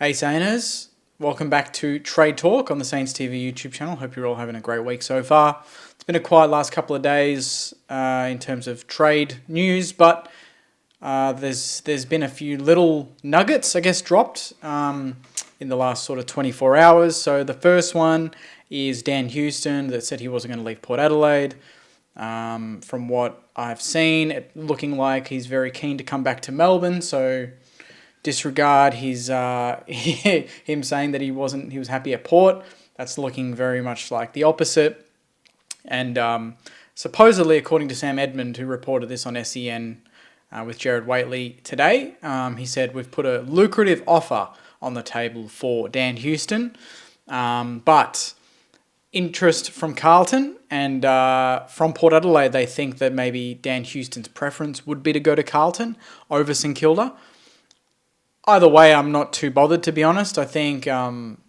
Hey Sainers, welcome back to Trade Talk on the Saints TV YouTube channel. Hope you're all having a great week so far. It's been a quiet last couple of days in terms of trade news, but there's been a few little nuggets, I guess, dropped in the last sort of 24 hours. So the first one is Dan Houston that said he wasn't going to leave Port Adelaide. From what I've seen, it looking like he's very keen to come back to Melbourne, so disregard his him saying that he was happy at Port. That's looking very much like the opposite. And supposedly, according to Sam Edmund, who reported this on SEN with Jared Waitley today, he said we've put a lucrative offer on the table for Dan Houston, but interest from Carlton and from Port Adelaide, they think that maybe Dan Houston's preference would be to go to Carlton over St Kilda. Either way, I'm not too bothered, to be honest. I think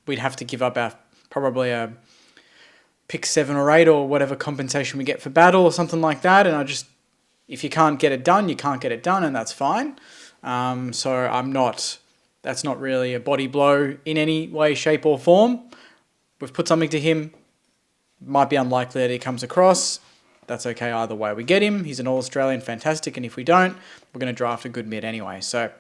we'd have to give up probably a pick 7 or 8 or whatever compensation we get for battle or something like that. And if you can't get it done, you can't get it done, and that's fine. So that's not really a body blow in any way, shape or form. We've put something to him. Might be unlikely that he comes across. That's okay either way. We get him. He's an All-Australian, fantastic. And if we don't, we're going to draft a good mid anyway. So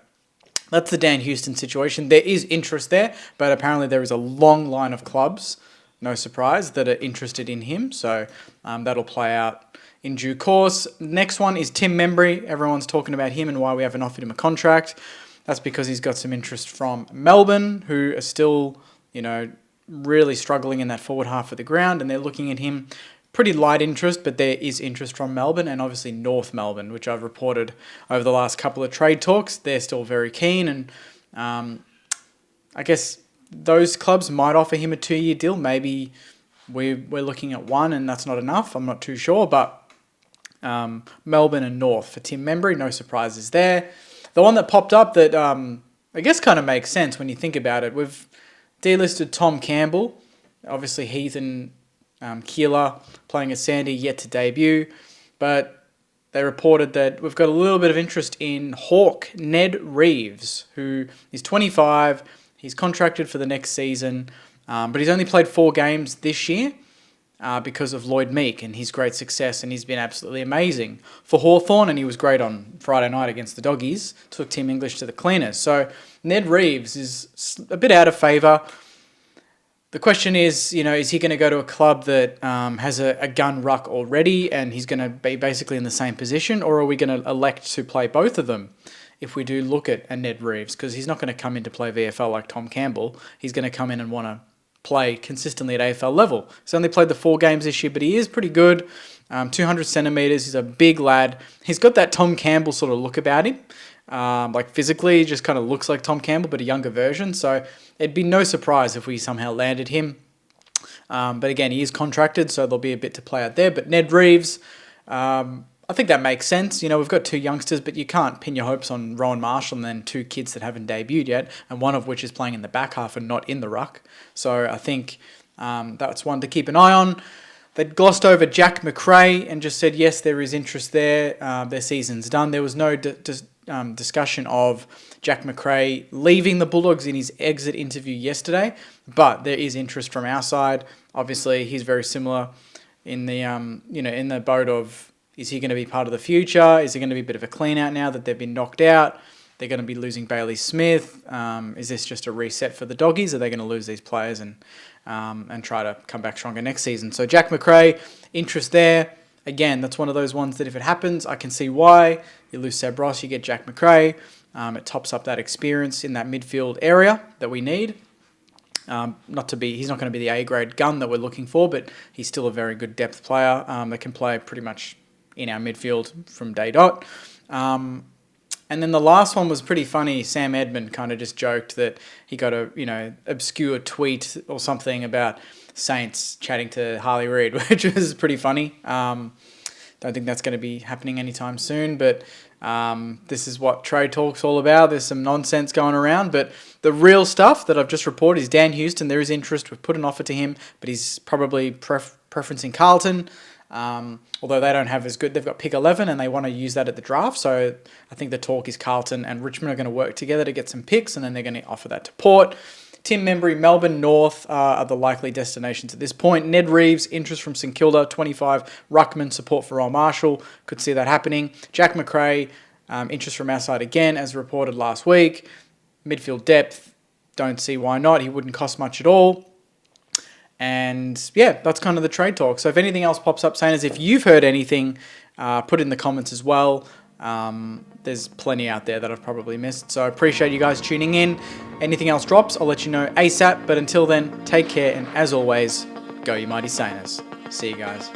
that's the Dan Houston situation. There is interest there, but apparently there is a long line of clubs, no surprise, that are interested in him. So that'll play out in due course. Next one is Tim Membrey. Everyone's talking about him and why we haven't offered him a contract. That's because he's got some interest from Melbourne, who are still, really struggling in that forward half of the ground, and they're looking at him. Pretty light interest, but there is interest from Melbourne and obviously North Melbourne, which I've reported over the last couple of trade talks. They're still very keen, and I guess those clubs might offer him a 2-year deal. Maybe we're looking at 1 and that's not enough. I'm not too sure, but Melbourne and North for Tim Membrey, no surprises there. The one that popped up that I guess kind of makes sense when you think about it, we've delisted Tom Campbell, obviously Heath and Keeler playing at Sandy, yet to debut, but they reported that we've got a little bit of interest in Hawk Ned Reeves, who is 25. He's contracted for the next season, but he's only played 4 games this year because of Lloyd Meek and his great success, and he's been absolutely amazing for Hawthorn, and he was great on Friday night against the Doggies, took Team English to the cleaners. So Ned Reeves is a bit out of favour. The question is, is he going to go to a club that has a gun ruck already and he's going to be basically in the same position, or are we going to elect to play both of them if we do look at a Ned Reeves? Because he's not going to come in to play VFL like Tom Campbell. He's going to come in and want to play consistently at AFL level. He's only played the 4 games this year, but he is pretty good. 200 centimetres, he's a big lad. He's got that Tom Campbell sort of look about him. Like physically, he just kind of looks like Tom Campbell, but a younger version. So it'd be no surprise if we somehow landed him. But again, he is contracted, so there'll be a bit to play out there. But Ned Reeves, I think that makes sense. We've got 2 youngsters, but you can't pin your hopes on Rowan Marshall and then 2 kids that haven't debuted yet, and one of which is playing in the back half and not in the ruck. So I think that's one to keep an eye on. They glossed over Jack Macrae and just said, yes, there is interest there. Their season's done. There was no discussion of Jack Macrae leaving the Bulldogs in his exit interview yesterday, but there is interest from our side. Obviously, he's very similar in the in the boat of, is he going to be part of the future? Is it going to be a bit of a clean out now that they've been knocked out? They're going to be losing Bailey Smith. Is this just a reset for the Doggies? Are they going to lose these players and try to come back stronger next season? So Jack Macrae, interest there. Again, that's one of those ones that if it happens, I can see why. You lose Seb Ross, you get Jack Macrae. It tops up that experience in that midfield area that we need. He's not going to be the A-grade gun that we're looking for, but he's still a very good depth player that can play pretty much in our midfield from day dot. And then the last one was pretty funny. Sam Edmund kind of just joked that he got a obscure tweet or something about Saints chatting to Harley Reid, which was pretty funny. Don't think that's going to be happening anytime soon, but this is what trade talk's all about. There's some nonsense going around, but the real stuff that I've just reported is Dan Houston. There is interest. We've put an offer to him, but he's probably preferencing Carlton. Although they don't have as good, they've got pick 11 and they want to use that at the draft. So I think the talk is Carlton and Richmond are going to work together to get some picks, and then they're going to offer that to Port. Tim Membrey, Melbourne North are the likely destinations at this point. Ned Reeves, interest from St Kilda, 25. Ruckman, support for Rowan Marshall. Could see that happening. Jack Macrae, interest from our side again, as reported last week. Midfield depth, don't see why not. He wouldn't cost much at all. And yeah, that's kind of the trade talk. So if anything else pops up, Sainers, if you've heard anything, put it in the comments as well. There's plenty out there that I've probably missed. So I appreciate you guys tuning in. Anything else drops, I'll let you know ASAP. But until then, take care. And as always, go you mighty Sainers. See you guys.